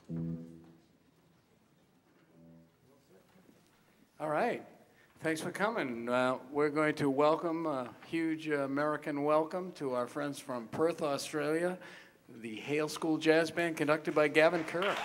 All right. Thanks for coming. We're going to welcome a huge American welcome to our friends from Perth, Australia, the Hale School Jazz Band conducted by Gavin Kerr.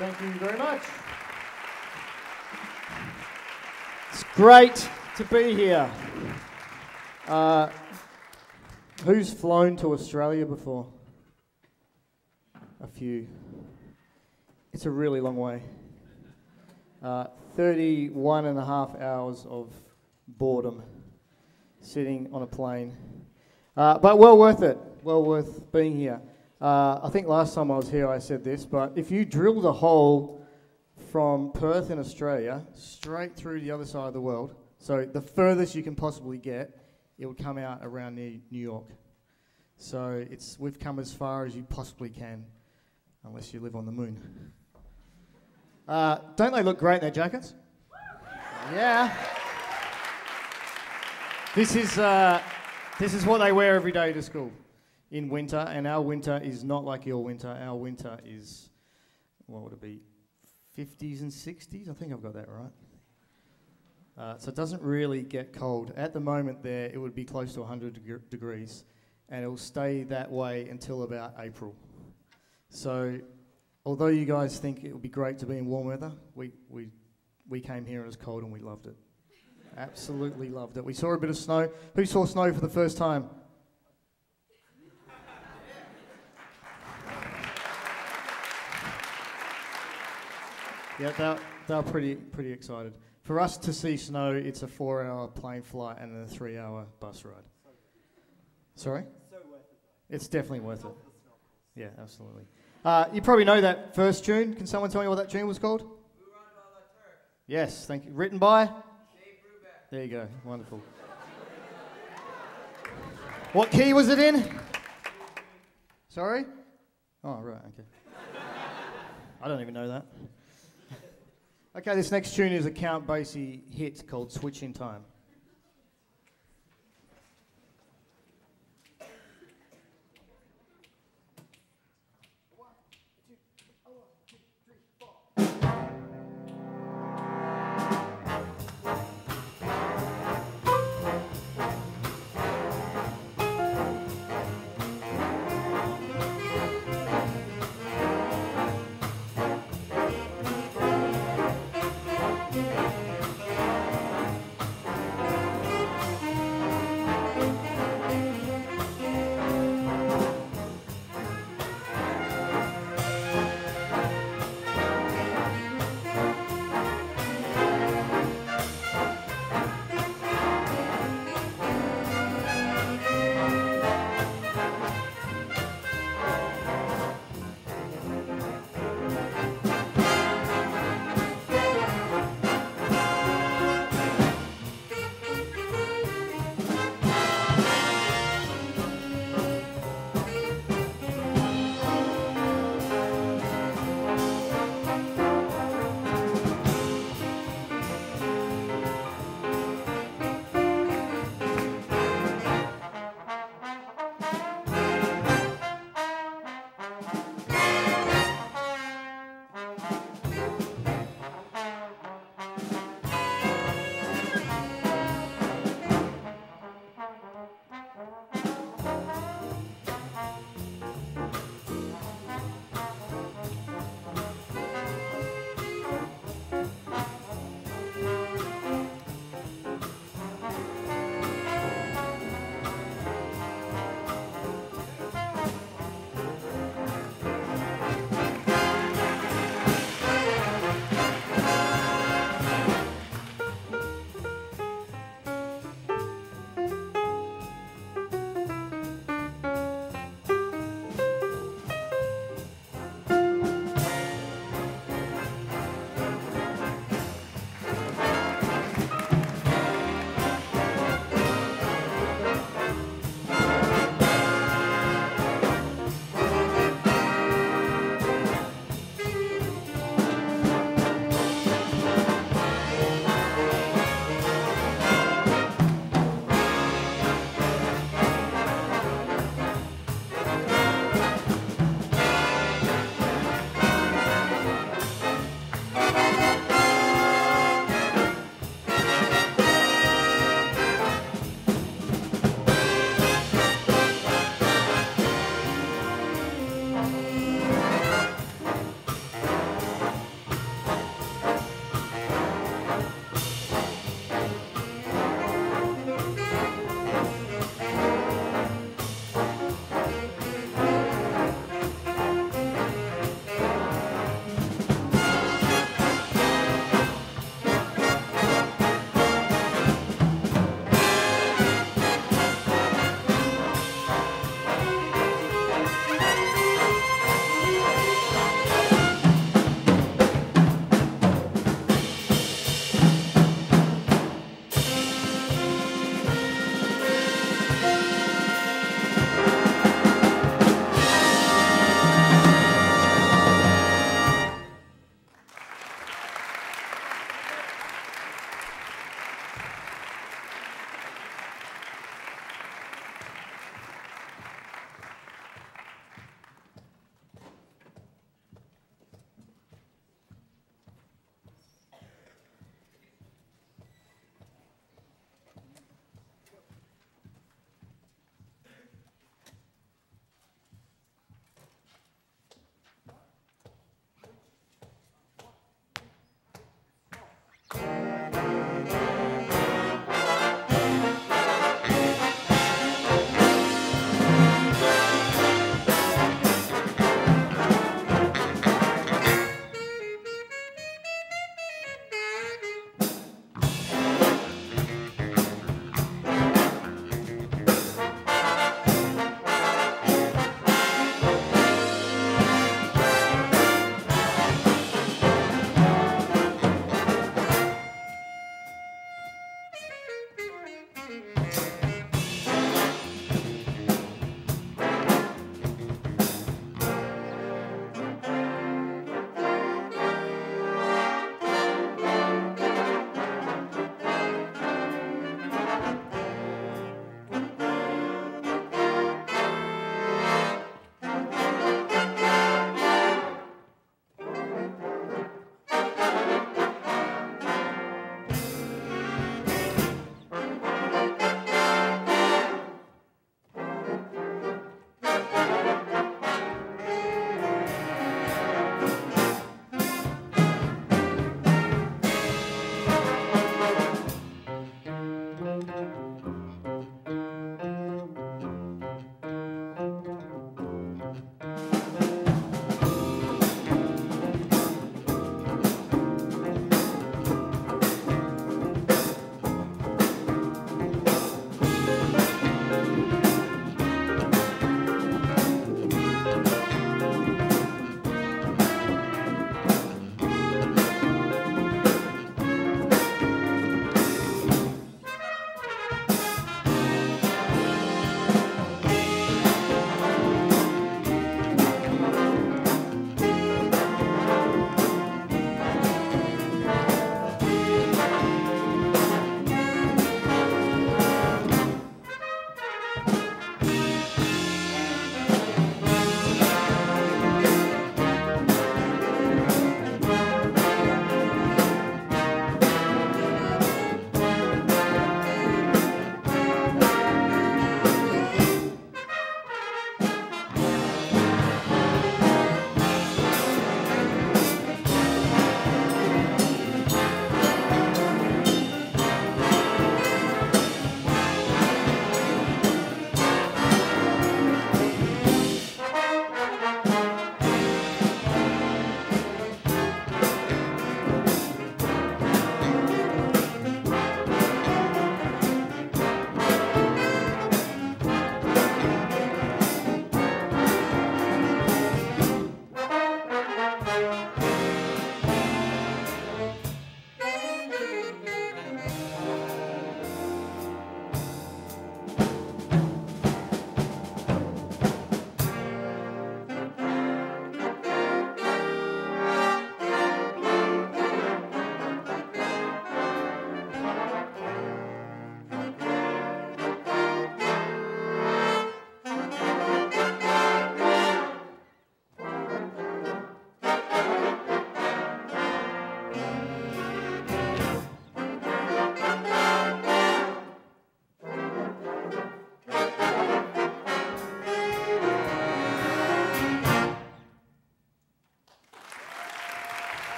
Thank you very much. It's great to be here. Who's flown to Australia before? A few. It's a really long way. 31 and a half hours of boredom sitting on a plane. But well worth it. Well worth being here. I think last time I was here I said this, but if you drilled a hole from Perth in Australia straight through the other side of the world, so the furthest you can possibly get, it would come out around near New York. So we've come as far as you possibly can, unless you live on the moon. Don't they look great in their jackets? Yeah. This is what they wear every day to school in winter, and our winter is not like your winter. Our winter is, what would it be, 50s and 60s? I think I've got that right. So it doesn't really get cold. At the moment there, it would be close to 100 degrees, and it will stay that way until about April. So although you guys think it would be great to be in warm weather, we came here and it was cold and we loved it. Absolutely loved it. We saw a bit of snow. Who saw snow for the first time? Yeah, they're pretty excited. For us to see snow, it's a 4-hour plane flight and a 3-hour bus ride. Sorry? So worth it. It's definitely worth it. Yeah, absolutely. You probably know that first tune. Can someone tell me what that tune was called? Yes, thank you. Written by? There you go. Wonderful. What key was it in? Sorry? Oh, right, okay. I don't even know that. Okay, this next tune is a Count Basie hit called Switch in Time.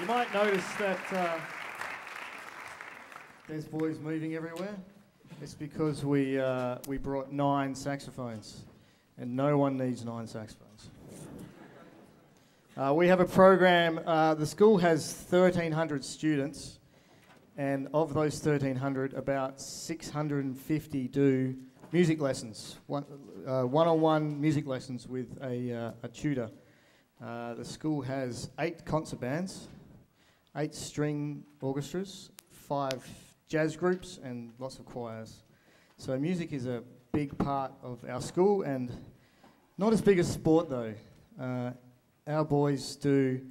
You might notice that there's boys moving everywhere. It's because we brought 9 saxophones, and no one needs 9 saxophones. We have a program. The school has 1,300 students, and of those 1,300, about 650 do music lessons, one-on-one music lessons with a tutor. The school has 8 concert bands, 8 string orchestras, 5 jazz groups, and lots of choirs. So music is a big part of our school, and not as big as sport though. Our boys do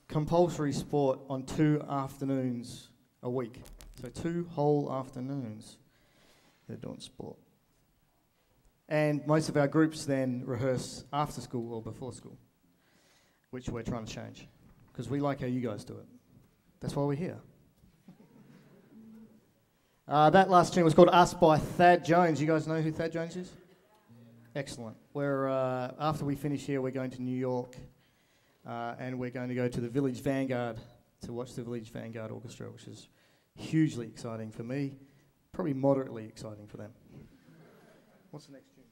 compulsory sport on 2 afternoons a week. So 2 whole afternoons they're doing sport. And most of our groups then rehearse after school or before school, which we're trying to change, because we like how you guys do it. That's why we're here. That last tune was called Us by Thad Jones. You guys know who Thad Jones is? Excellent. We're, after we finish here, we're going to New York, and we're going to go to the Village Vanguard to watch the Village Vanguard Orchestra, which is hugely exciting for me, probably moderately exciting for them. What's the next tune?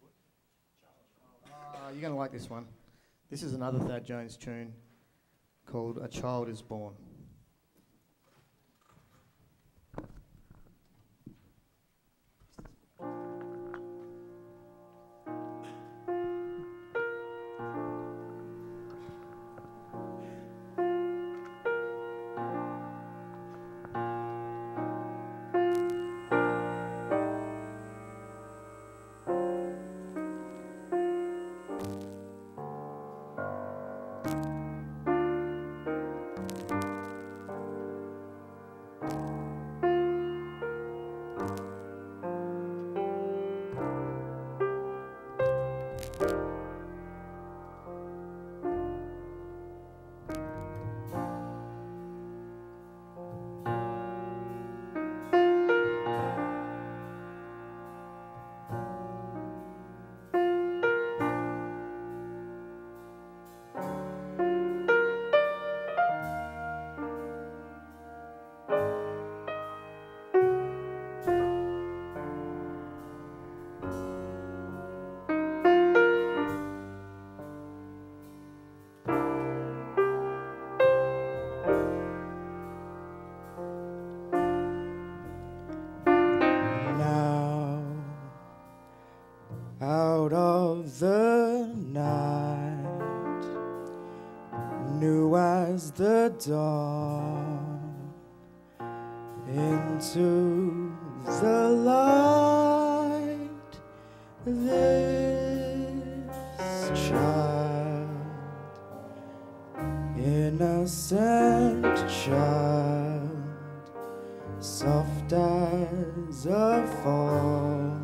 You're going to like this one. This is another Thad Jones tune called A Child Is Born. Out of the night, new as the dawn, into the light, this child, innocent child, soft as a fawn.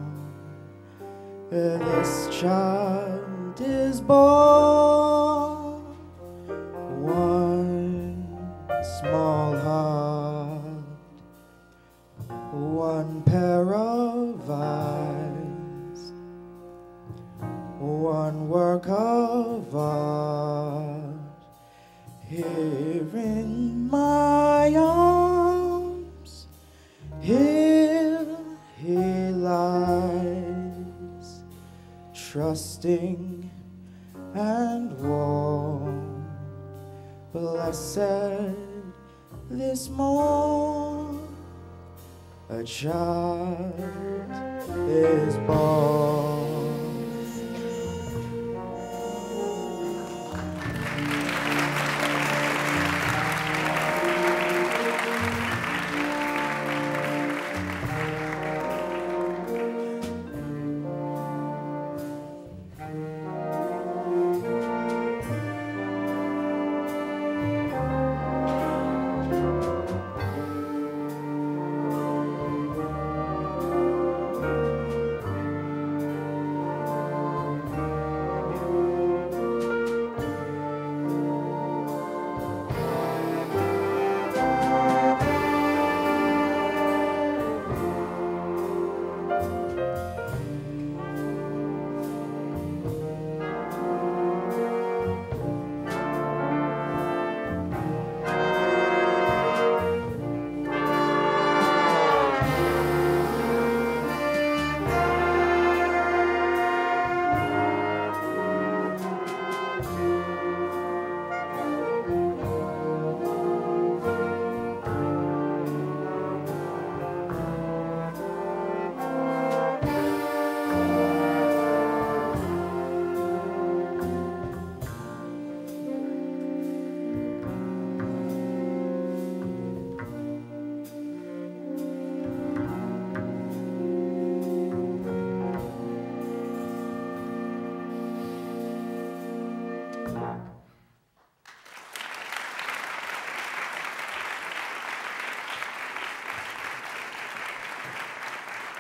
This child is born, one small heart, one pair of eyes, one work of art, here in my arms, here he lies, trusting and warm, blessed this morn, a child is born.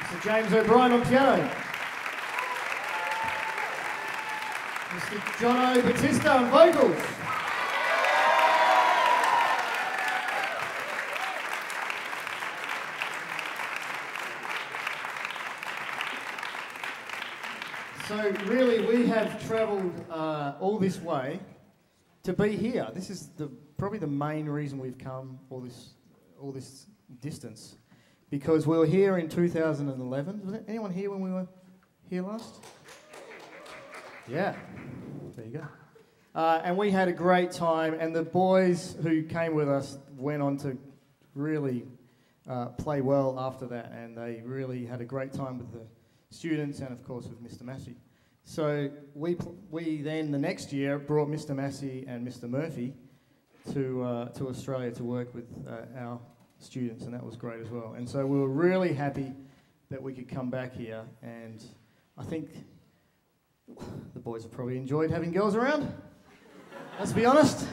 Mr. James O'Brien on piano. Mr. Jono Batista on vocals. So really, we have travelled all this way to be here. This is probably the main reason we've come all this distance, because we were here in 2011. Was anyone here when we were here last? Yeah, there you go. And we had a great time, and the boys who came with us went on to really play well after that, and they really had a great time with the students and, of course, with Mr. Massey. So we then, the next year, brought Mr. Massey and Mr. Murphy to Australia to work with our students, and that was great as well. And so we were really happy that we could come back here, and I think the boys have probably enjoyed having girls around. Let's be honest.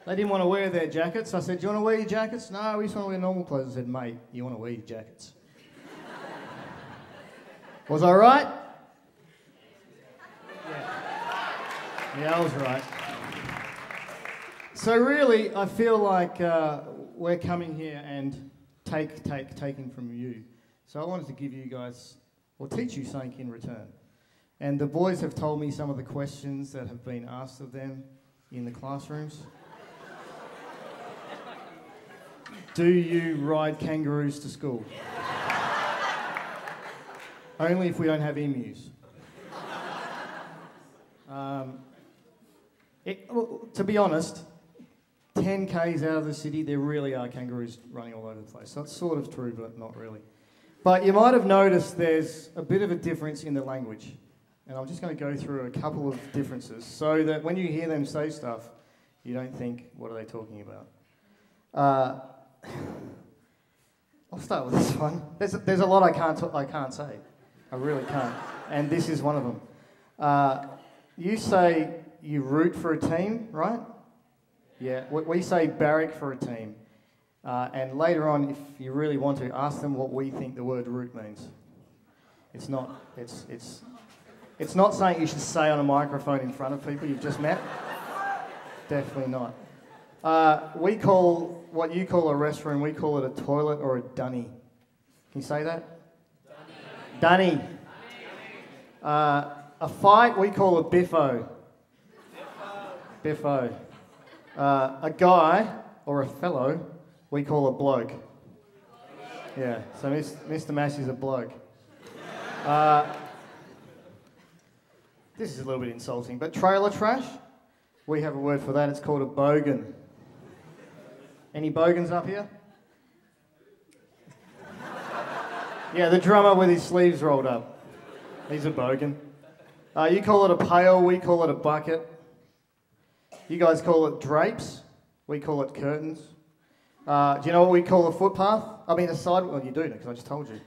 They didn't want to wear their jackets. I said, do you want to wear your jackets? No, we just want to wear normal clothes. I said, mate, you want to wear your jackets. Was I right? Yeah, I was right. So really, I feel like we're coming here and taking from you. So I wanted to give you guys, or teach you something in return. And the boys have told me some of the questions that have been asked of them in the classrooms. Do you ride kangaroos to school? Only if we don't have emus. To be honest, 10 k's out of the city, there really are kangaroos running all over the place. So it's sort of true, but not really. But you might have noticed there's a bit of a difference in the language. And I'm just going to go through a couple of differences so that when you hear them say stuff, you don't think, what are they talking about? I'll start with this one. There's a lot I can't say. I really can't. And this is one of them. You say you root for a team, right? Yeah. We say barrack for a team. And later on, if you really want to, ask them what we think the word root means. It's not something you should say on a microphone in front of people you've just met. Definitely not. We call what you call a restroom, we call it a toilet or a dunny. Can you say that? Dunny. A fight, we call a biffo. Biffo. A guy or a fellow, we call a bloke. Yeah, so Mr. Massey's a bloke. This is a little bit insulting, but trailer trash, we have a word for that. It's called a bogan. Any bogans up here? Yeah, the drummer with his sleeves rolled up. He's a bogan. You call it a pail, we call it a bucket. You guys call it drapes, we call it curtains. Do you know what we call a footpath? I mean a sidewalk. Well, you do know, because I just told you.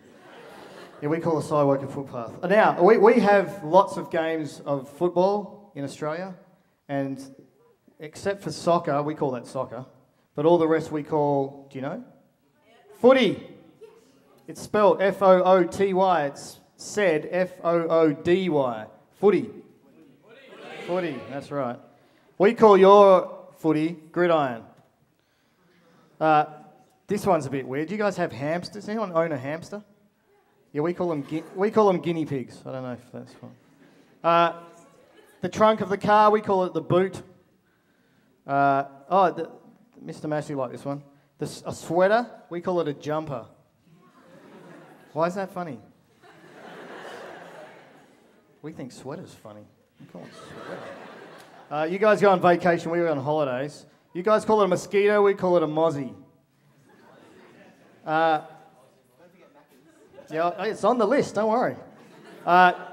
Yeah, we call a sidewalk a footpath. Now, we have lots of games of football in Australia, and except for soccer, we call that soccer, but all the rest we call, do you know? Footy. It's spelled F-O-O-T-Y. It's said F-O-O-D-Y. Footy. Footy, that's right. We call your footy gridiron. This one's a bit weird. Do you guys have hamsters? Does anyone own a hamster? Yeah, we call them guinea pigs. I don't know if that's fine. The trunk of the car, we call it the boot. Mr. Massey liked this one. A sweater, we call it a jumper. Why is that funny? We think sweater's funny. We call it sweater. You guys go on vacation, we go on holidays. You guys call it a mosquito, we call it a mozzie. Yeah, it's on the list, don't worry.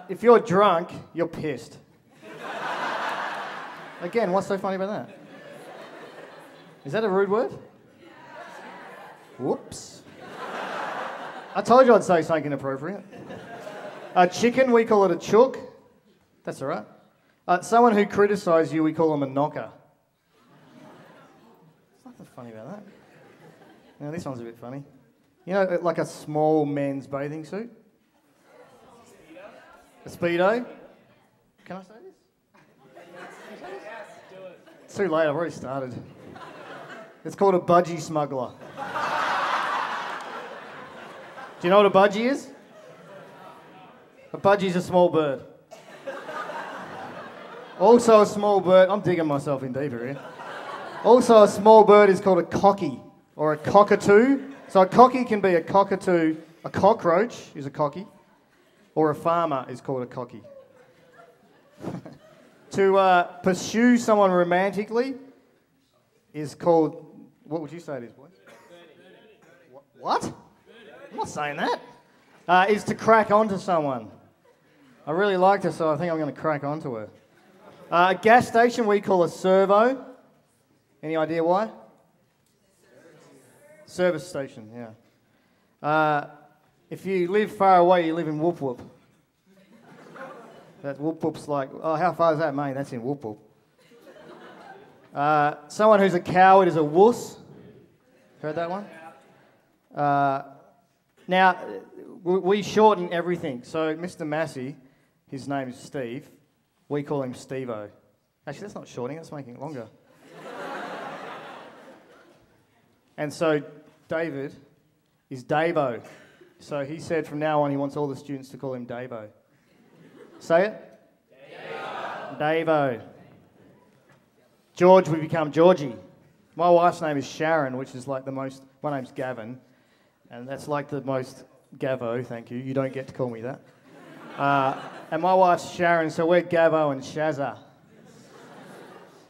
If you're drunk, you're pissed. Again, what's so funny about that? Is that a rude word? Whoops. I told you I'd say something inappropriate. Chicken, we call it a chook. That's all right. Someone who criticises you, we call them a knocker. There's nothing funny about that. Now, this one's a bit funny. You know, like a small men's bathing suit? A Speedo? Can I say this? It's too late, I've already started. It's called a budgie smuggler. Do you know what a budgie is? A budgie's a small bird. Also a small bird, I'm digging myself in deeper here. Also a small bird is called a cocky, or a cockatoo. So a cocky can be a cockatoo, a cockroach is a cocky, or a farmer is called a cocky. To pursue someone romantically is called, what would you say it is, boys? What? I'm not saying that. Is to crack onto someone. I really liked her, so I think I'm going to crack onto her. A gas station we call a servo. Any idea why? Service station, yeah. If you live far away, you live in Whoop Whoop. That Whoop Whoop's like, oh, how far is that, mate? That's in Whoop Whoop. Someone who's a coward is a wuss. Heard that one? Now, we shorten everything. So Mr. Massey, his name is Steve. We call him Steve-O. Actually, that's not shortening, that's making it longer. And so David is Davo. So he said from now on he wants all the students to call him Davo. Say it? Davo. Davo. George, we become Georgie. My wife's name is Sharon, which is like the most... My name's Gavin, and that's like the most... Gavo, thank you. You don't get to call me that. And my wife's Sharon, so we're Gavo and Shazza.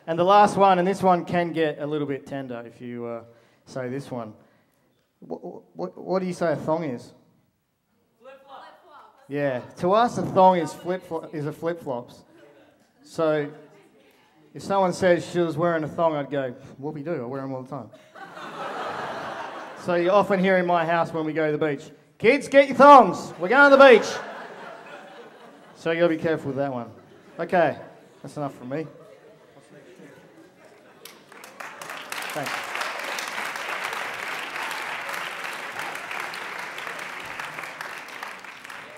And the last one, and this one can get a little bit tender if you say this one. What do you say a thong is? Flip-flop. Yeah, to us a thong is a flip-flops. So if someone says she was wearing a thong, I'd go, whoopie-doo, I wear them all the time. So you often hear in my house when we go to the beach, kids, get your thongs, we're going to the beach. So you got to be careful with that one. Okay, that's enough from me. Thanks.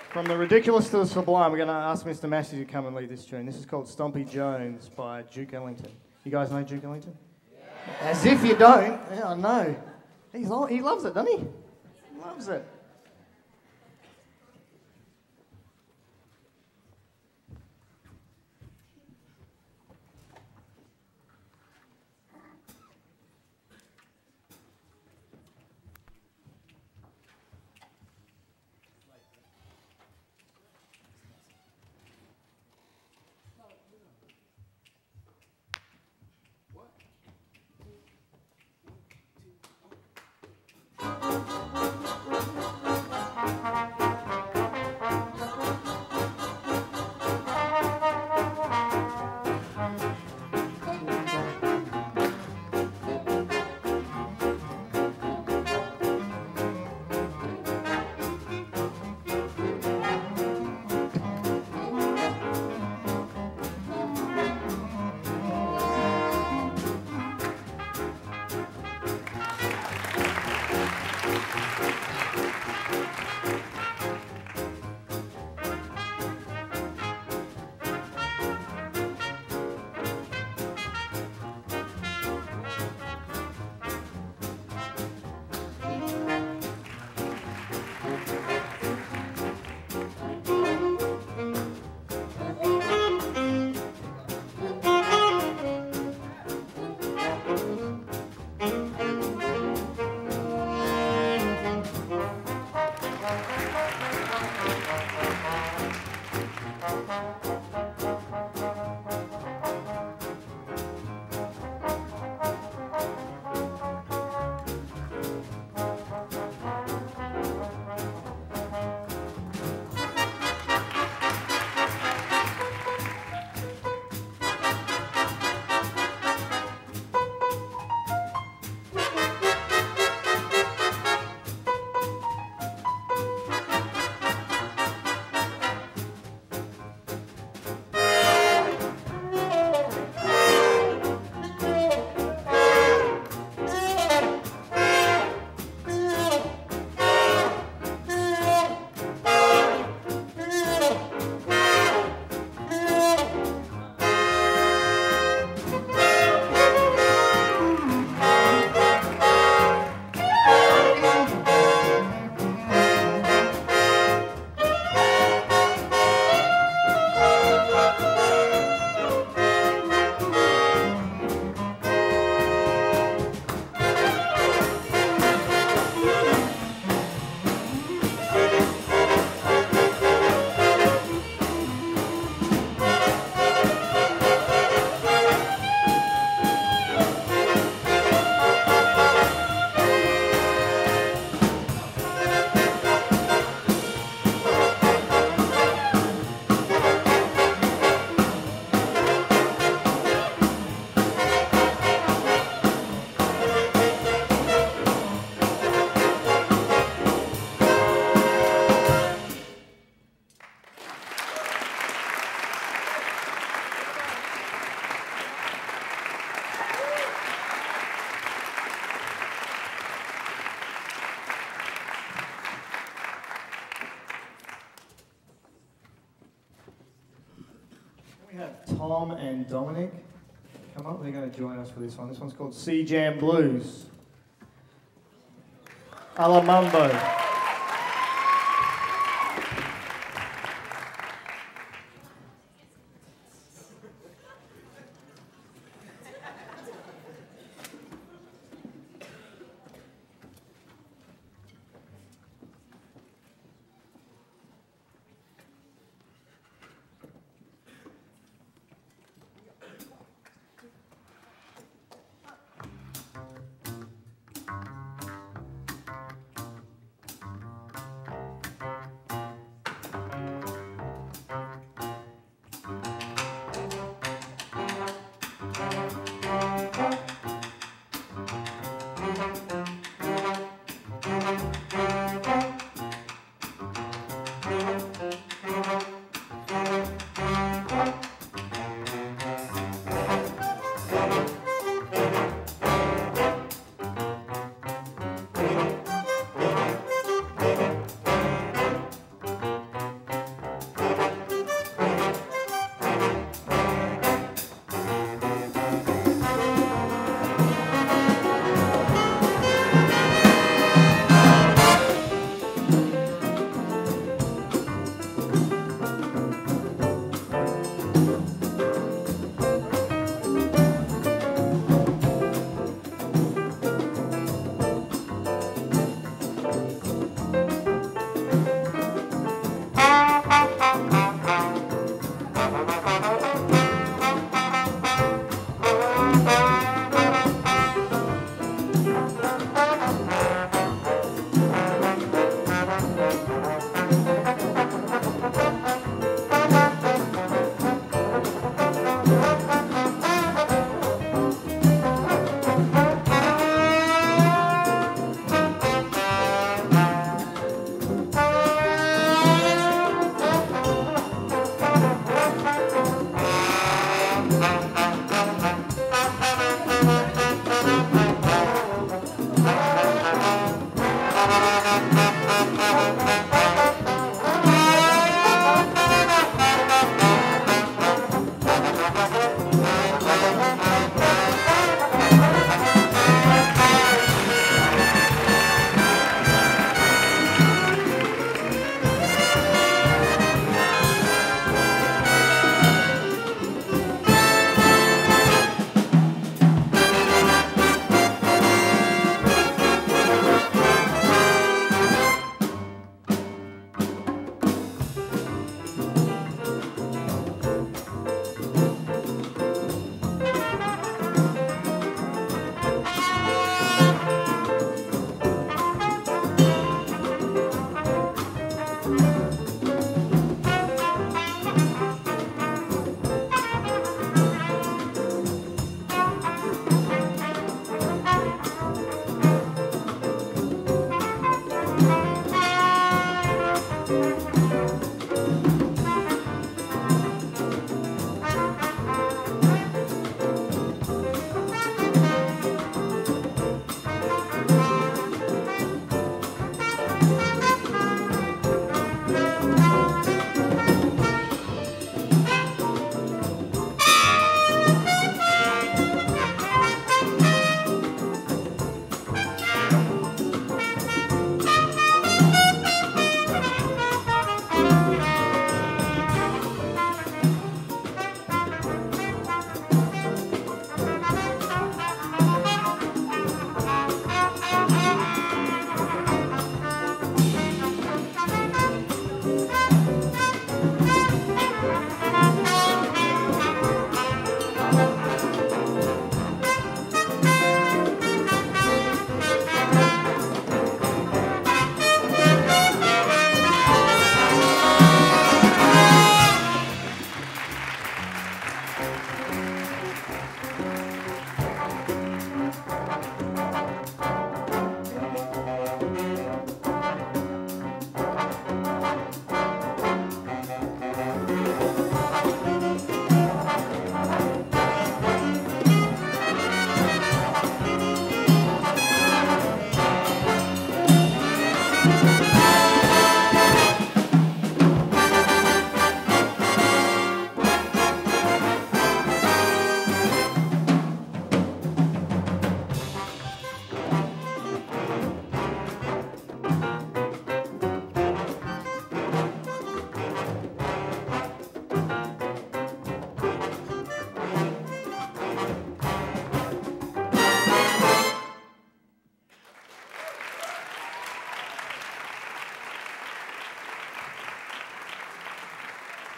From the ridiculous to the sublime, we're going to ask Mr. Massey to come and lead this tune. This is called Stompy Jones by Duke Ellington. You guys know Duke Ellington? Yeah. As if you don't. Yeah, I know. He loves it, doesn't he? He loves it. Tom and Dominic come up. They're going to join us for this one. This one's called Sea Jam Blues. A la Mumbo.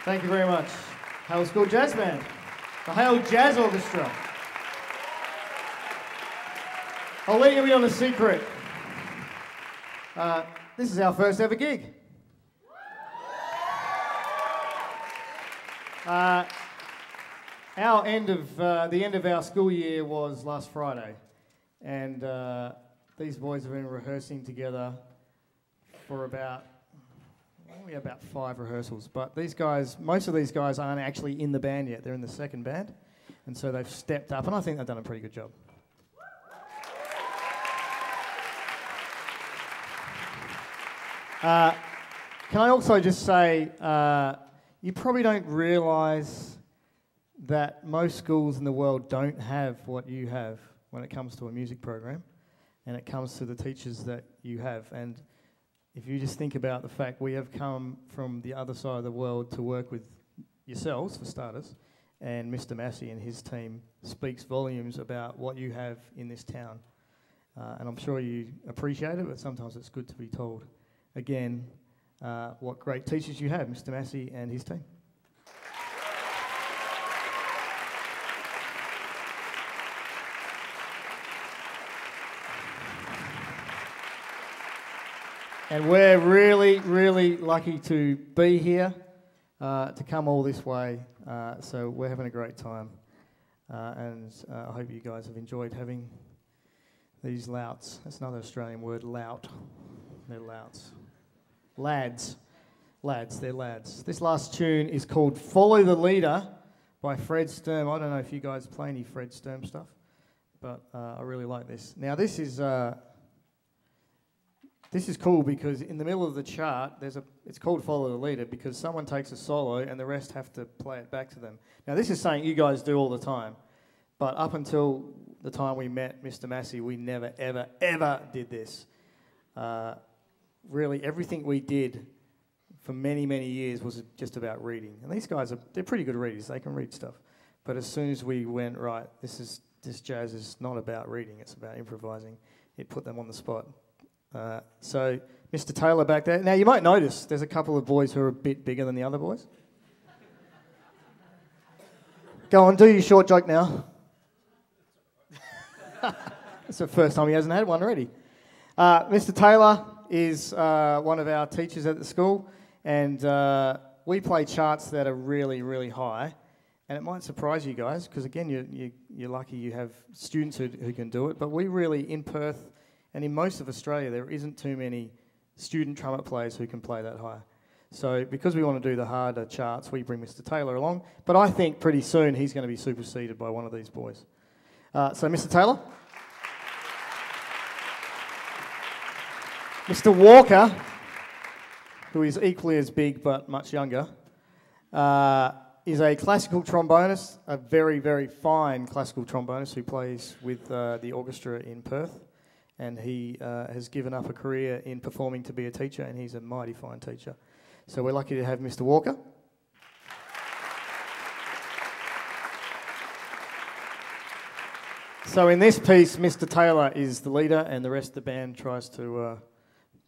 Thank you very much. Hale School Jazz Band, the Hale Jazz Orchestra. I'll let you in on a secret. This is our first ever gig. The end of our school year was last Friday, and these boys have been rehearsing together for about 5 rehearsals. But most of these guys aren't actually in the band yet. They're in the second band, and so they've stepped up, and I think they've done a pretty good job. Can I also just say, you probably don't realise that most schools in the world don't have what you have when it comes to a music program, and it comes to the teachers that you have. And if you just think about the fact we have come from the other side of the world to work with yourselves, for starters, and Mr. Massey and his team speaks volumes about what you have in this town. And I'm sure you appreciate it, but sometimes it's good to be told again what great teachers you have, Mr. Massey and his team. And we're really, really lucky to be here, to come all this way. So we're having a great time. And I hope you guys have enjoyed having these louts. That's another Australian word, lout. They're louts. Lads. Lads, they're lads. This last tune is called Follow the Leader by Fred Sturm. I don't know if you guys play any Fred Sturm stuff, but I really like this. Now this is cool because in the middle of the chart, it's called Follow the Leader because someone takes a solo and the rest have to play it back to them. Now this is something you guys do all the time, but up until the time we met Mr. Massey, we never, ever, ever did this. Really, everything we did for many, many years was just about reading. And these guys, they're pretty good readers. They can read stuff. But as soon as we went, right, this jazz is not about reading, it's about improvising, it put them on the spot. So, Mr. Taylor back there. Now, you might notice there's a couple of boys who are a bit bigger than the other boys. Go on, do your short joke now. It's the first time he hasn't had one already. Mr. Taylor is one of our teachers at the school, and we play charts that are really, really high. And it might surprise you guys, because again, you're lucky you have students who can do it. But we really, in Perth, and in most of Australia, there isn't too many student trumpet players who can play that high. So because we want to do the harder charts, we bring Mr. Taylor along. But I think pretty soon he's going to be superseded by one of these boys. So Mr. Taylor. Mr. Walker, who is equally as big but much younger, is a classical trombonist, a very, very fine classical trombonist who plays with the orchestra in Perth. And he has given up a career in performing to be a teacher, and he's a mighty fine teacher. So we're lucky to have Mr. Walker. So in this piece, Mr. Taylor is the leader, and the rest of the band tries to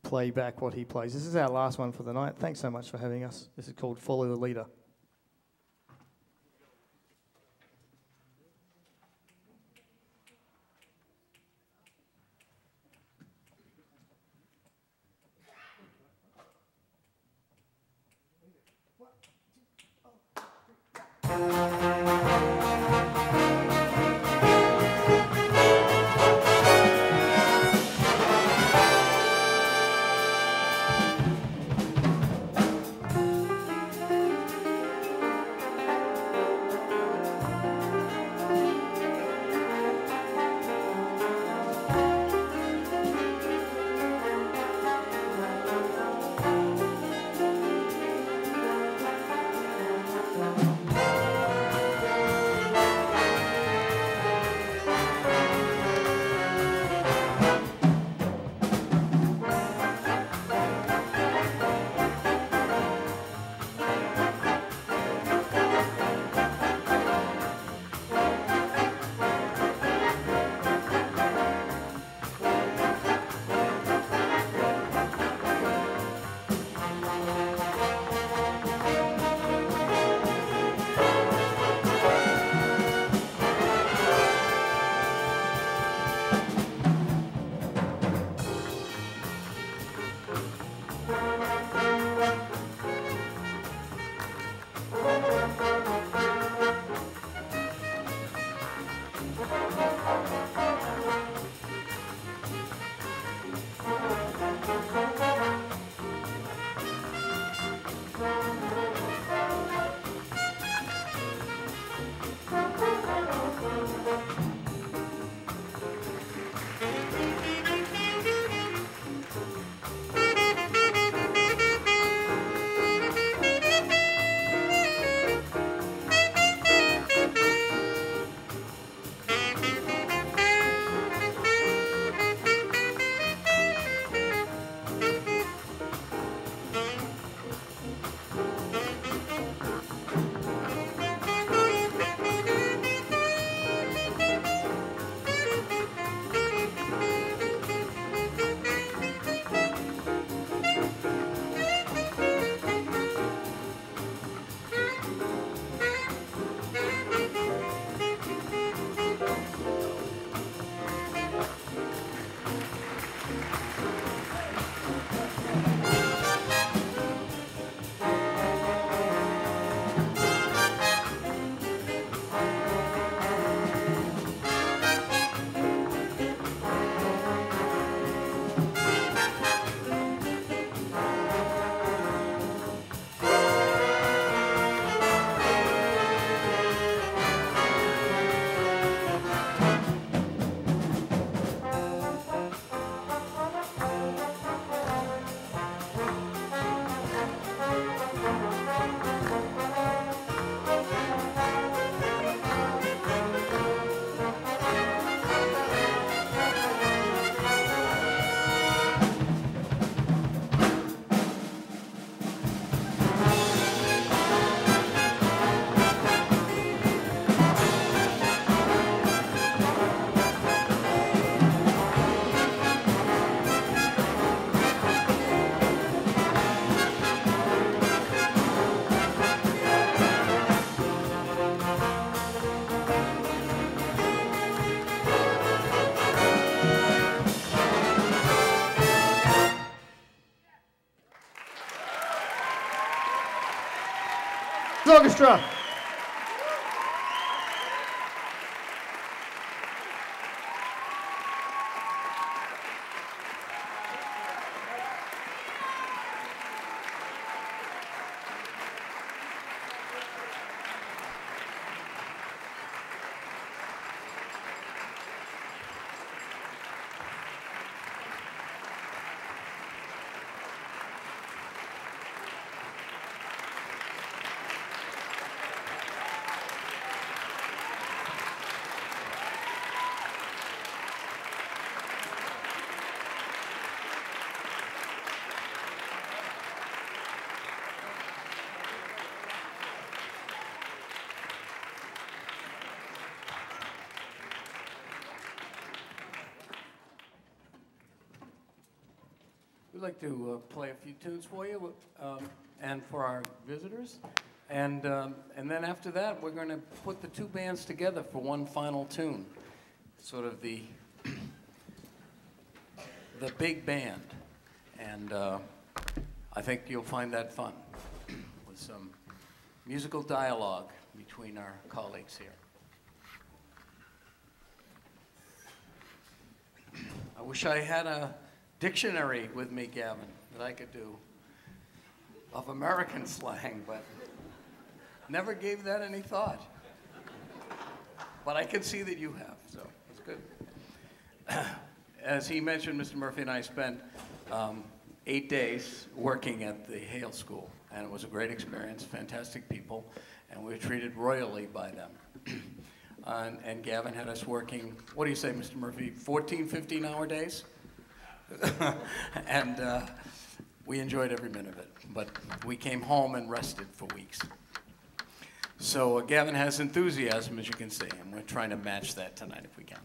play back what he plays. This is our last one for the night. Thanks so much for having us. This is called Follow the Leader. Orchestra. We'd like to play a few tunes for you and for our visitors. And then after that, we're going to put the two bands together for one final tune, sort of the big band. And I think you'll find that fun with some musical dialogue between our colleagues here. I wish I had a dictionary with me, Gavin, that I could do of American slang, but never gave that any thought. But I can see that you have, so it's good. As he mentioned, Mr. Murphy and I spent 8 days working at the Hale School, and it was a great experience, fantastic people, and we were treated royally by them. And Gavin had us working, what do you say, Mr. Murphy, 14, 15-hour days? And we enjoyed every minute of it, but we came home and rested for weeks. So Gavin has enthusiasm, as you can see, and we're trying to match that tonight if we can.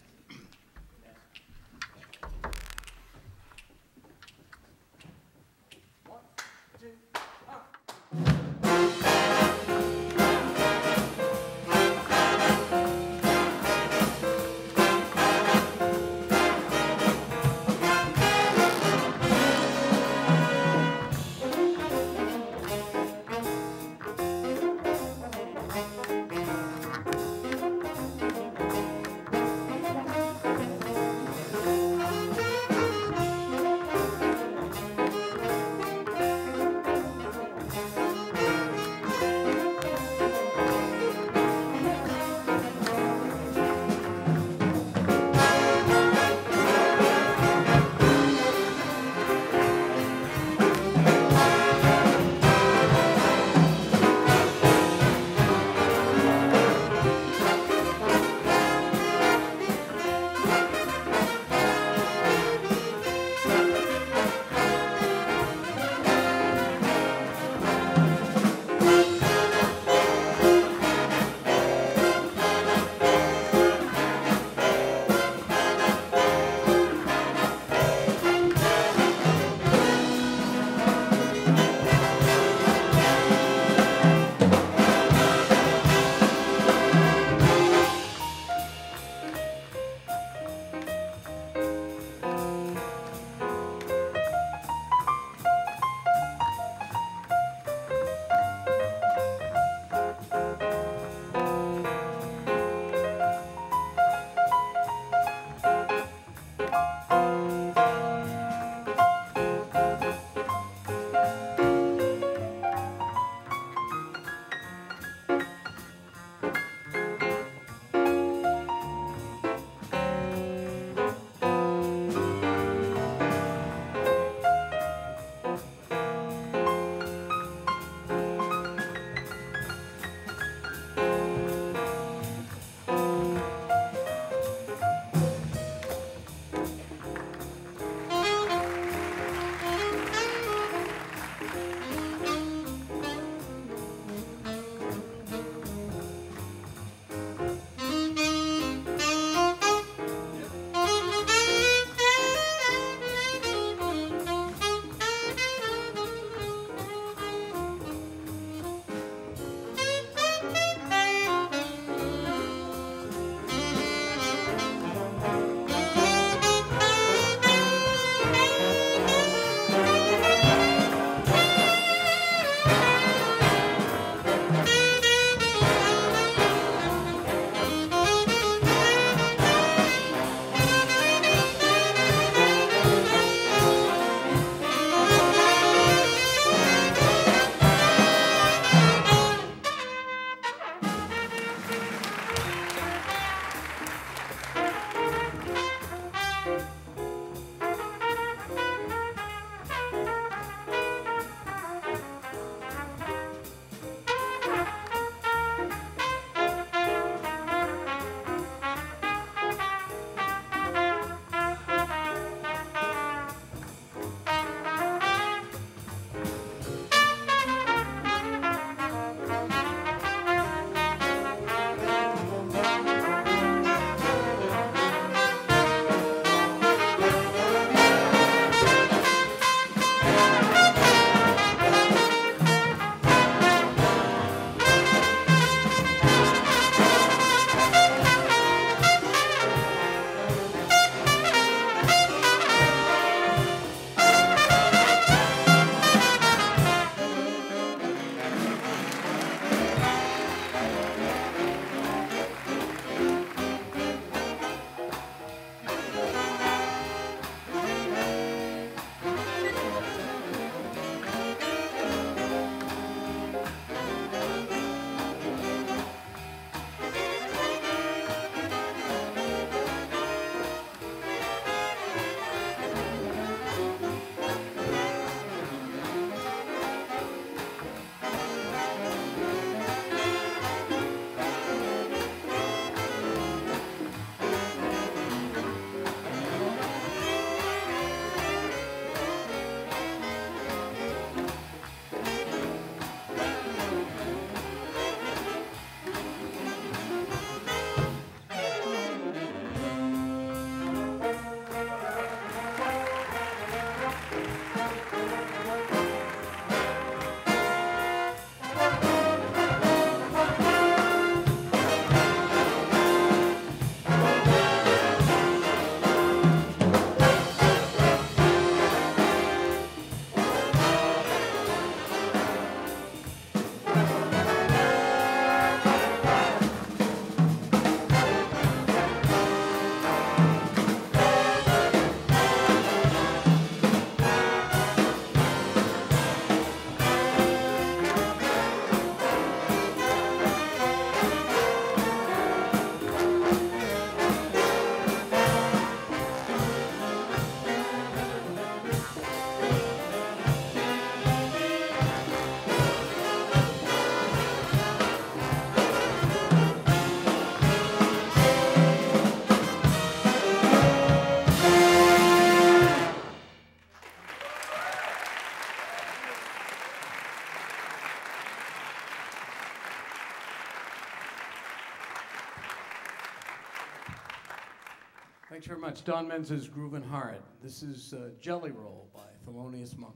Thanks very much. Don Menz's Groovin' Hard. This is Jelly Roll by Thelonious Monk.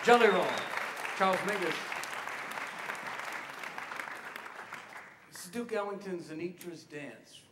Jelly Roll, Charles Mingus. This is Duke Ellington's Anitra's Dance.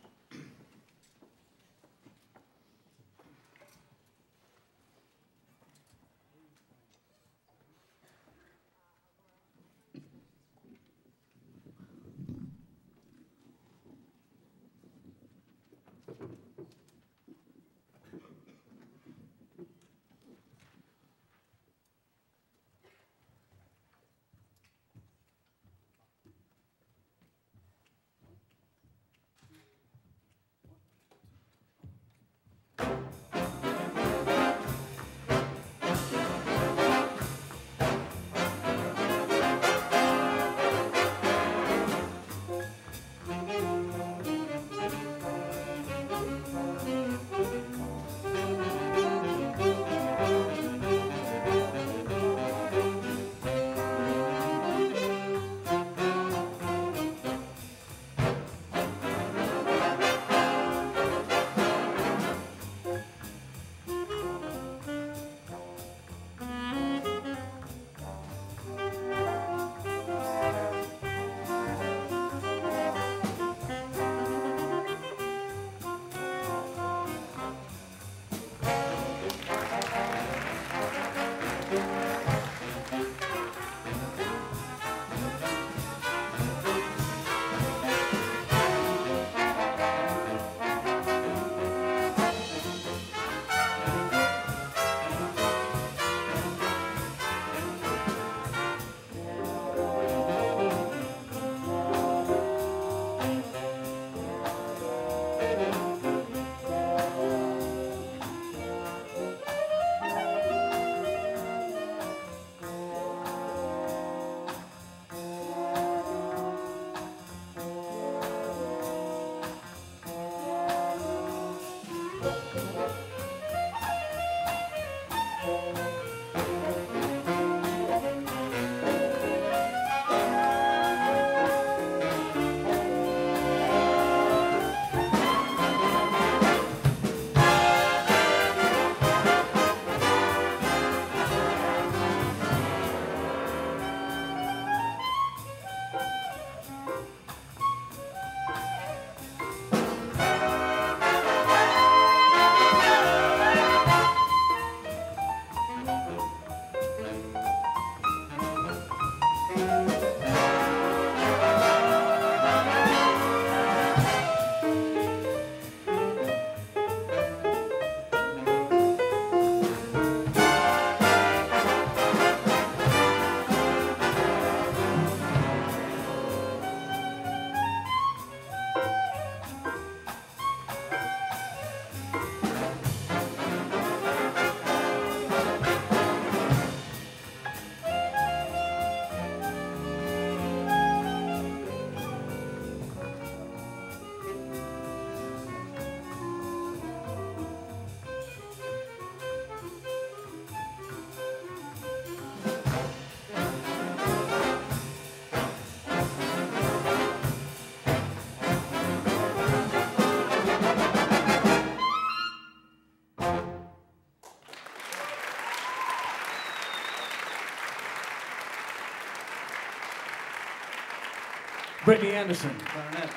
Brittany Anderson, clarinet.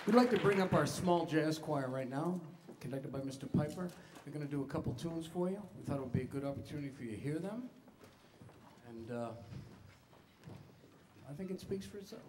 We'd like to bring up our small jazz choir right now, conducted by Mr. Piper. They're going to do a couple tunes for you. We thought it would be a good opportunity for you to hear them. And I think it speaks for itself.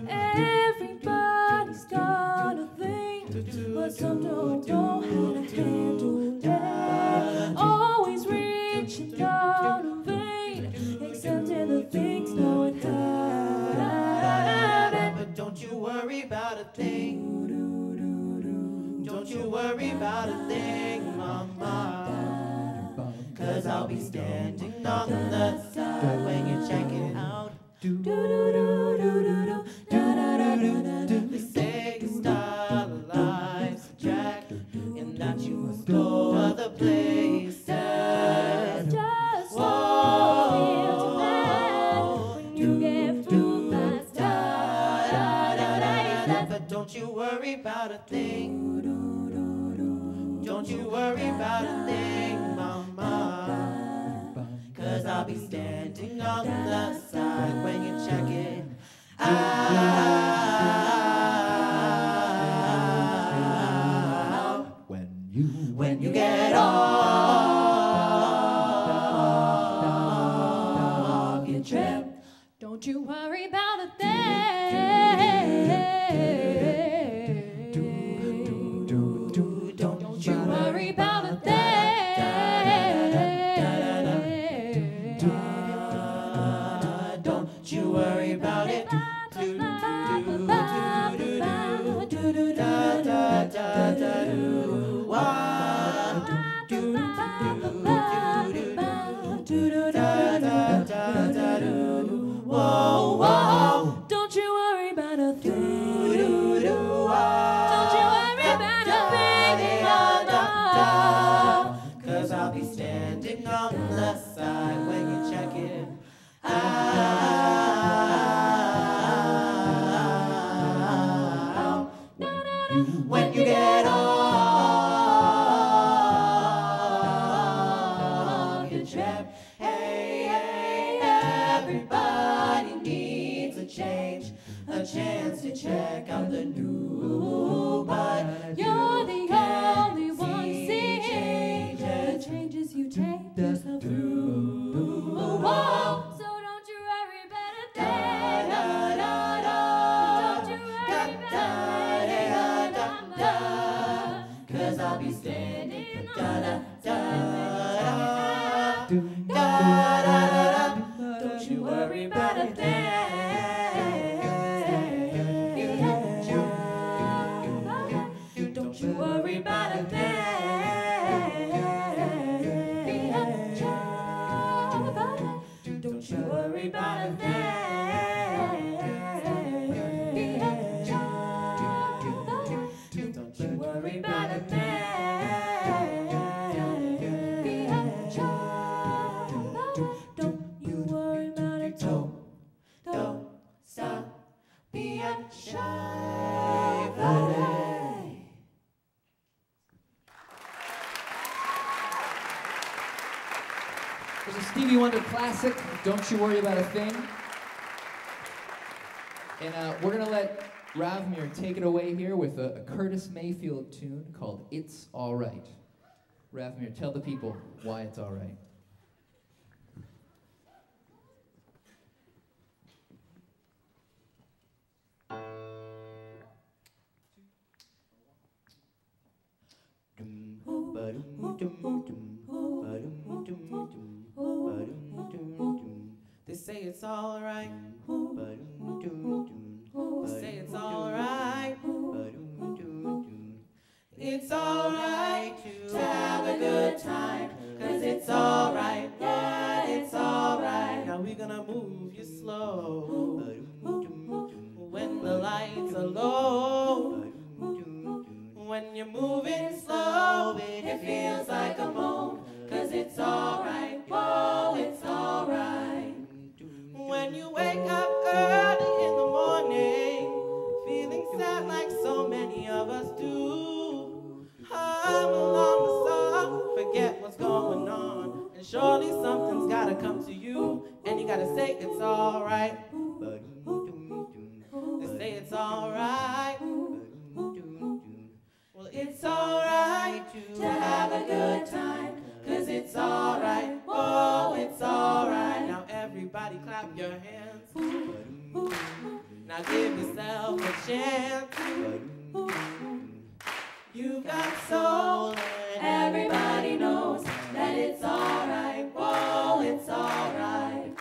Everybody's got a thing, but some don't know how to handle that. Always reaching out in vain, accepting the things no one had. But don't you worry about a thing. Don't you worry about a thing, mama. 'Cause I'll be standing on the side when you check it out. They say your style of life's a jack, and that you must go other places. Just don't feel too bad when you get through that style. But don't you worry about a thing. Don't you worry about a thing, mama. 'Cause I'll be standing on the side when you check it out. When you get off your trip. Don't you worry about a thing. Don't you worry about a thing. Don't you worry about it. Whoa, whoa. Don't you worry about a thing. Don't you worry about a thing, mama. 'Cause I'll be standing on the side when you check it out. When you get off your trip. Hey, hey, everybody needs a change, a chance to check out the new, but You're the only one seeing the changes you take yourself through. Whoa. So don't you worry about a thing. Don't you worry about a thing, 'cause I'll be standing on the Don't you worry about a thing. Don't you worry about a thing. Don't you worry about a thing. Don't you worry about a Don't you worry about it. Don't stop being shy. There's a Stevie Wonder classic, Don't You Worry About a Thing. And we're going to let Ravmir take it away here with a Curtis Mayfield tune called It's All Right. Ravmir, tell the people why it's all right. They say it's all right. They say it's all right. it's alright to have a good time. 'Cause it's alright, yeah, it's alright. Now we're gonna move you slow. When the lights are low, when you're moving slow, it feels like a moan. 'Cause it's alright, whoa, it's alright. When you wake up early in the morning, feeling sad like so many of us do, hum along the song, forget what's going on, and surely something's gotta come to you, and you gotta say it's alright. They say it's alright. Well, it's alright to have a good time. 'Cause it's alright, oh, it's alright. Now everybody clap your hands. Now give yourself a chance. You got soul and everybody knows that it's alright, oh, it's alright.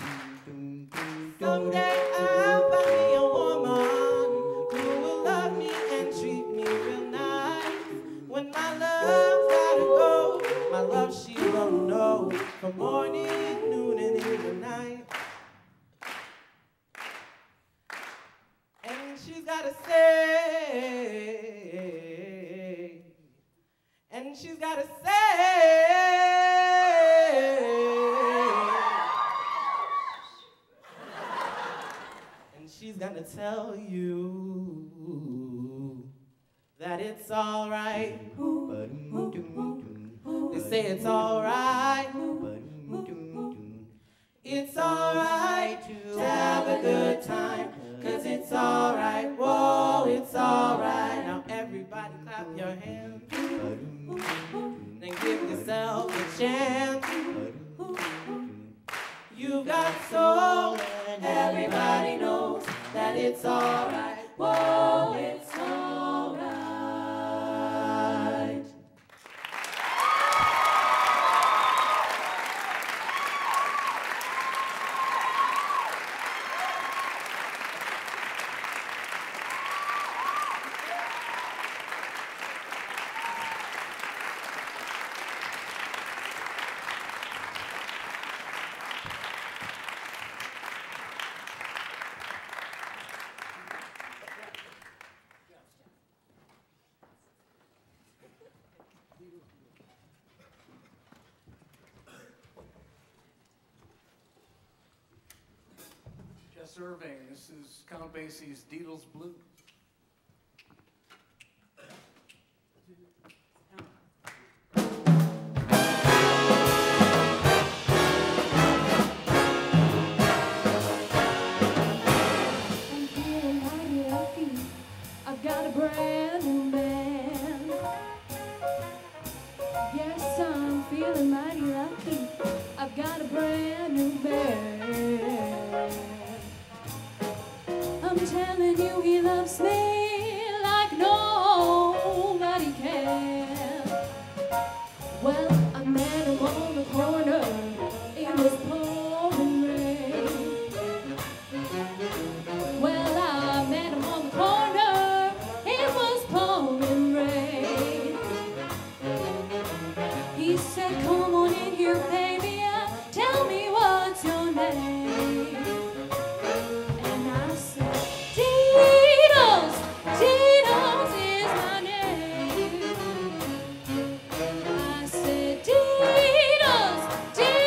Someday I'll find me a woman who will love me and treat me real nice. When my love's gotta go, my love she won't know, from morning, noon, and in the night. And she's gotta say, and she's gotta say, and she's gonna tell you that it's alright. They say it's alright. It's alright to have a good time. 'Cause it's alright, whoa, it's alright. Now everybody clap your hands. Then give yourself a chance. You got soul, and everybody knows that it's alright, whoa, it's alright. Jess Irving, this is Count Basie's Deedle's Blue. I'm feeling mighty lucky. I've got a brand new man. Yes, I'm feeling mighty lucky. I've got a brand new man. I'm telling you, he loves me like nobody can. Well, I met him on the corner. It was pouring rain. Well, I met him on the corner. It was pouring rain. He said, "Come on in here, baby. Tell me what's your name." And I said, "Deedles, Deedles is my name." I said, "Deedles, Deedles."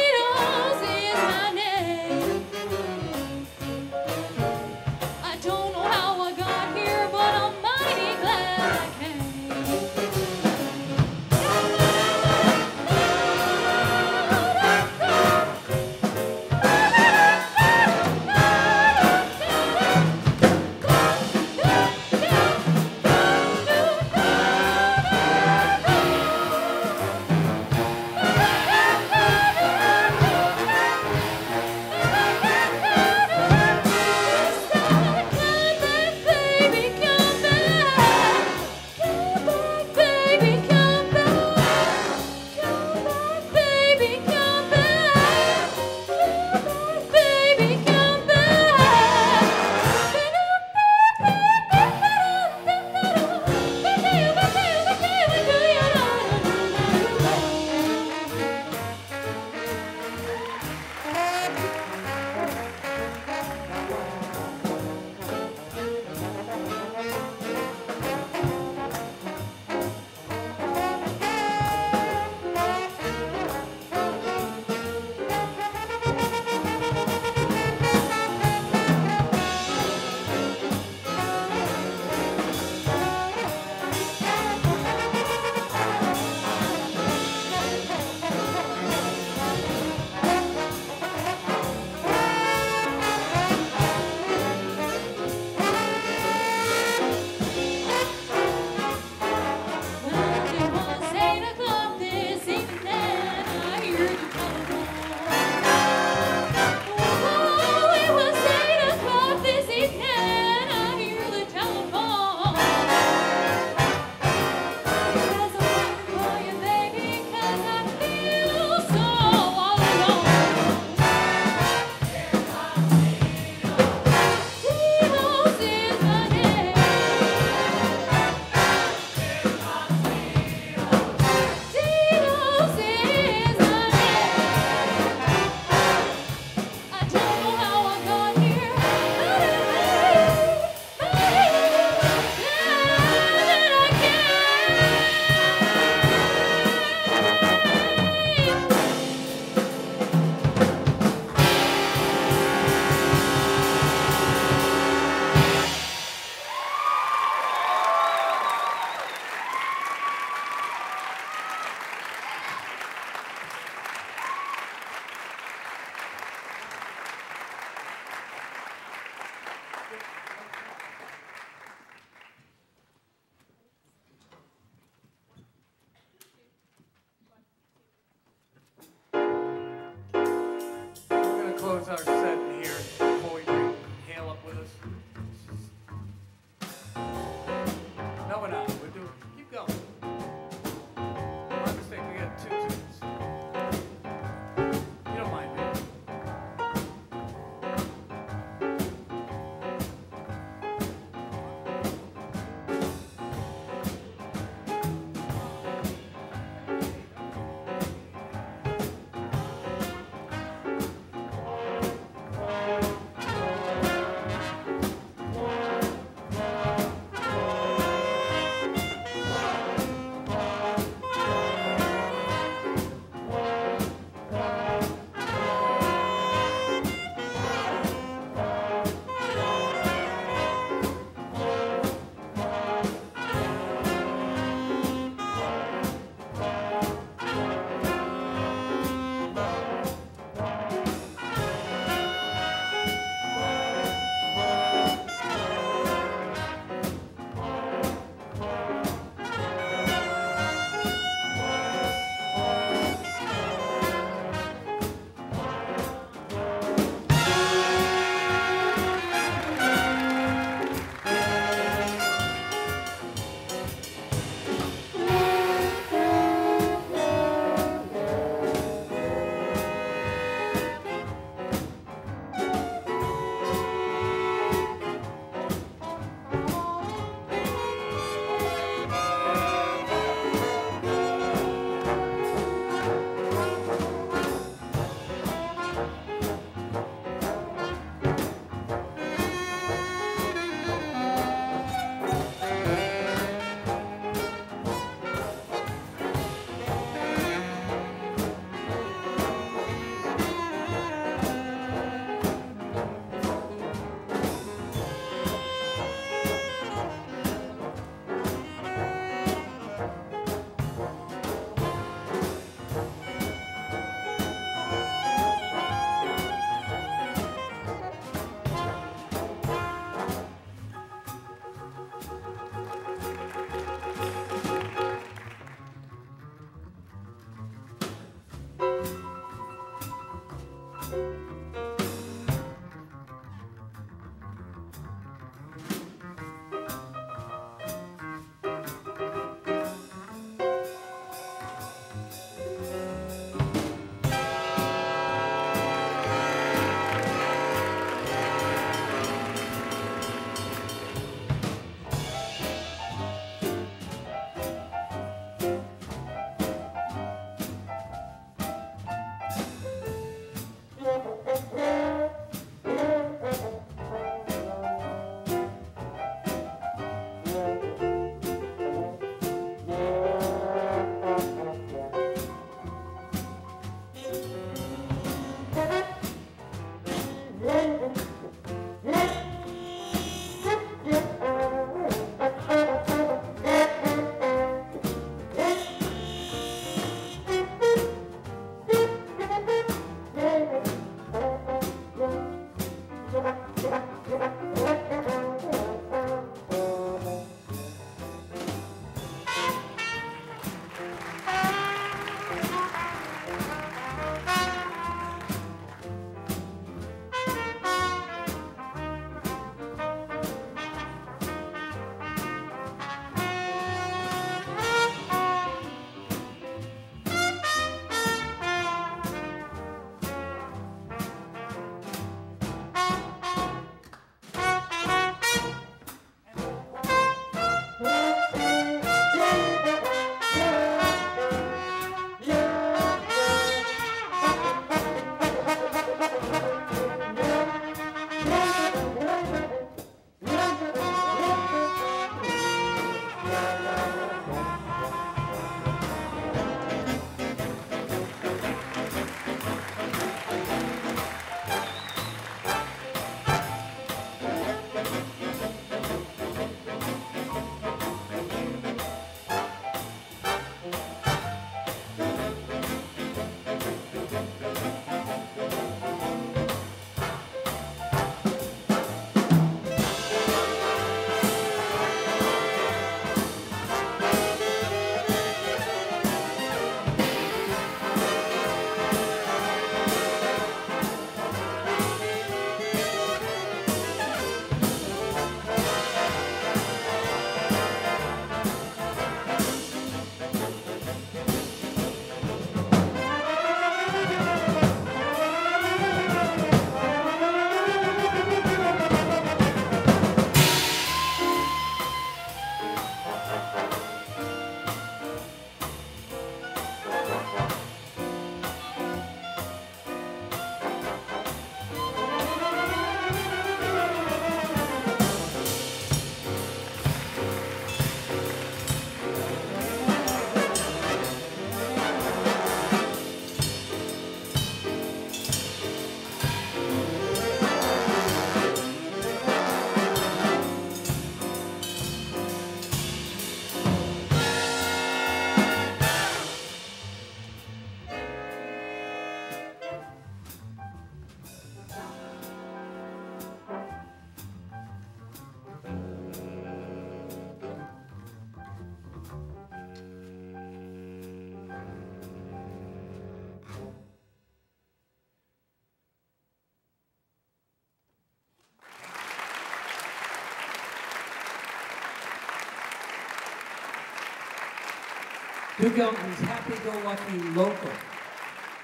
Duke Ellington's Happy-Go-Lucky Local,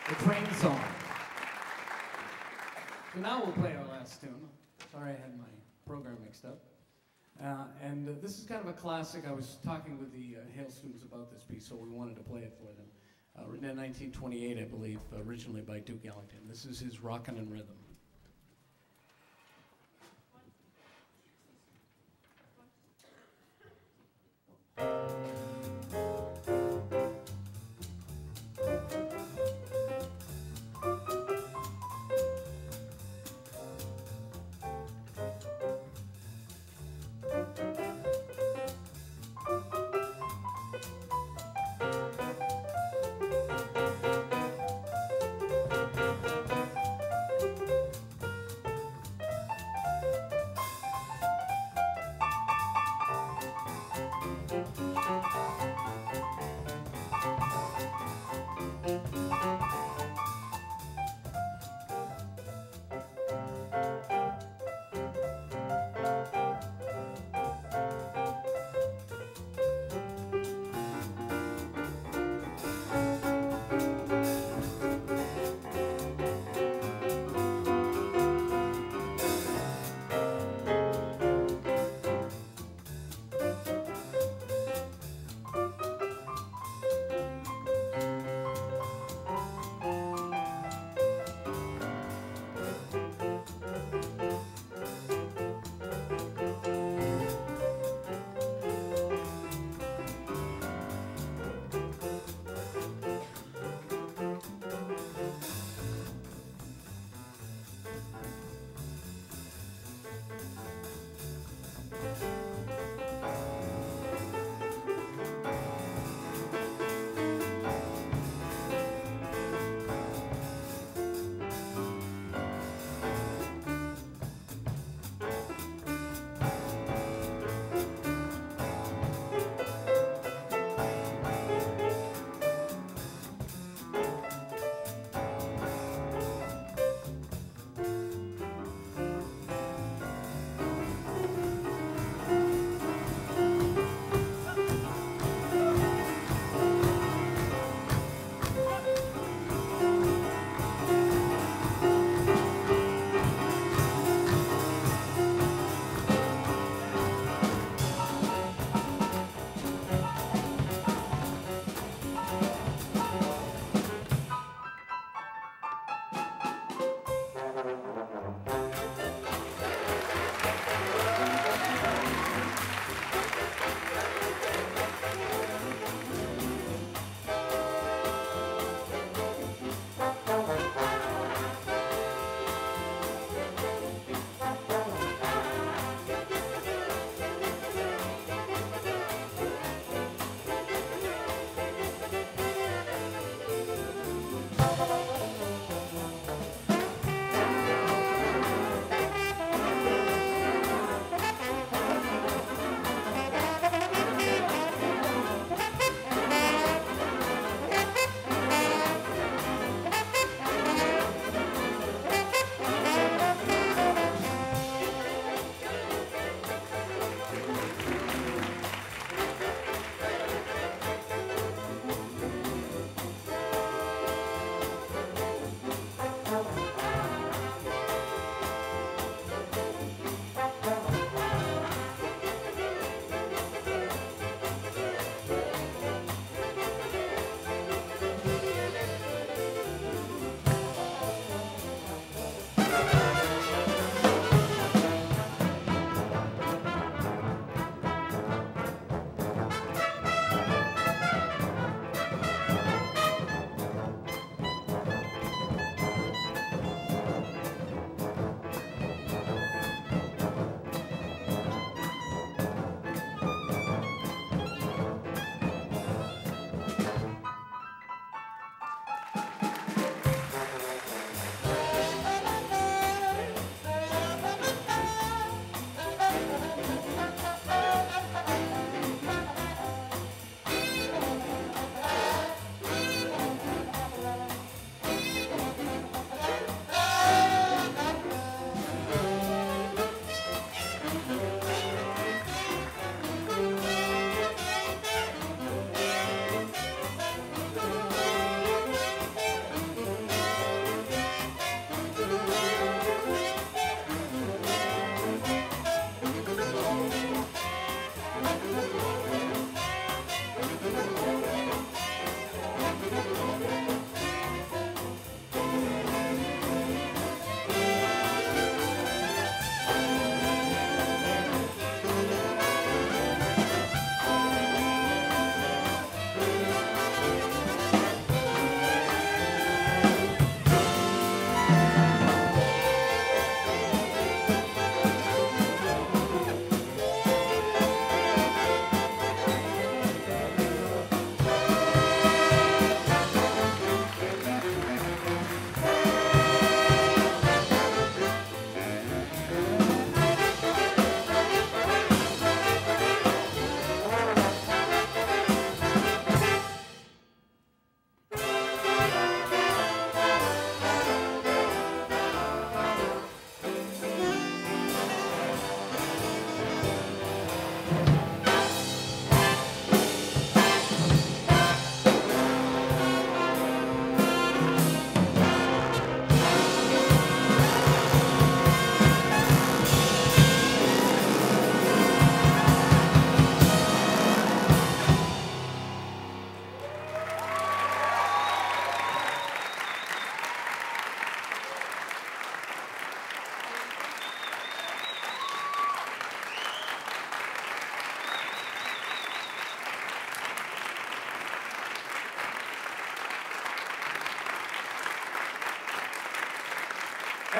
the train song. So now we'll play our last tune. Sorry I had my program mixed up. This is kind of a classic. I was talking with the Hale students about this piece, so we wanted to play it for them. Written in 1928, I believe, originally by Duke Ellington. This is his Rockin' in Rhythm.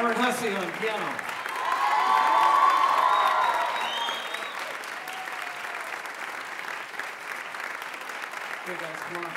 Cameron Hussey on piano. Here, guys, come on.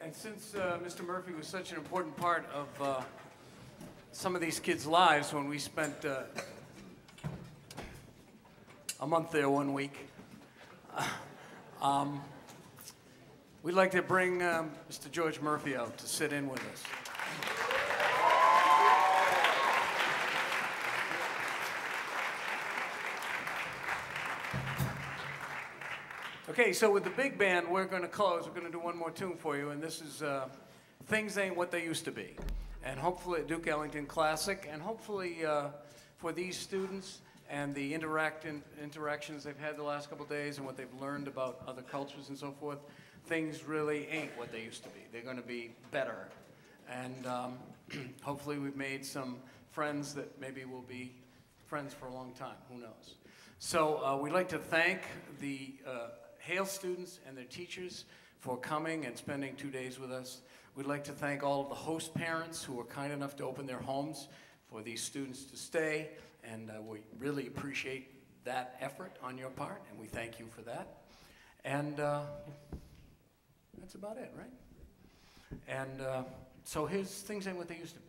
And since Mr. Murphy was such an important part of some of these kids' lives when we spent a month there 1 week, we'd like to bring Mr. George Murphy out to sit in with us. Okay, so with the big band, we're going to close. We're going to do one more tune for you, and this is Things Ain't What They Used to Be. And hopefully a Duke Ellington classic, and hopefully for these students and the interactions they've had the last couple days and what they've learned about other cultures and so forth, things really ain't what they used to be. They're going to be better. And hopefully we've made some friends that maybe will be friends for a long time. Who knows? So we'd like to thank the Hale students and their teachers for coming and spending 2 days with us. We'd like to thank all of the host parents who were kind enough to open their homes for these students to stay, and we really appreciate that effort on your part, and we thank you for that. And that's about it, right? And so here's Things Ain't What They Used to Be.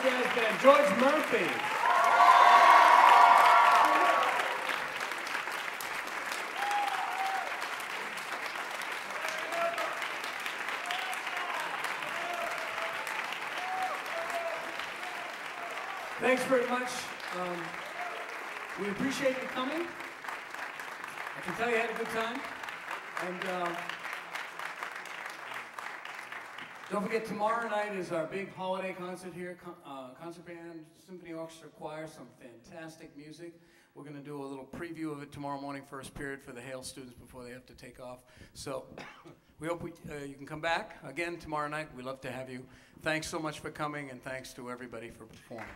Jazz Band, George Murphy. Thanks very much. We appreciate you coming. I can tell you had a good time. And don't forget, tomorrow night is our big holiday concert here. Concert band, symphony orchestra, choir, some fantastic music. We're going to do a little preview of it tomorrow morning, first period, for the Hale students before they have to take off. So we hope you can come back again tomorrow night. We'd love to have you. Thanks so much for coming, and thanks to everybody for performing.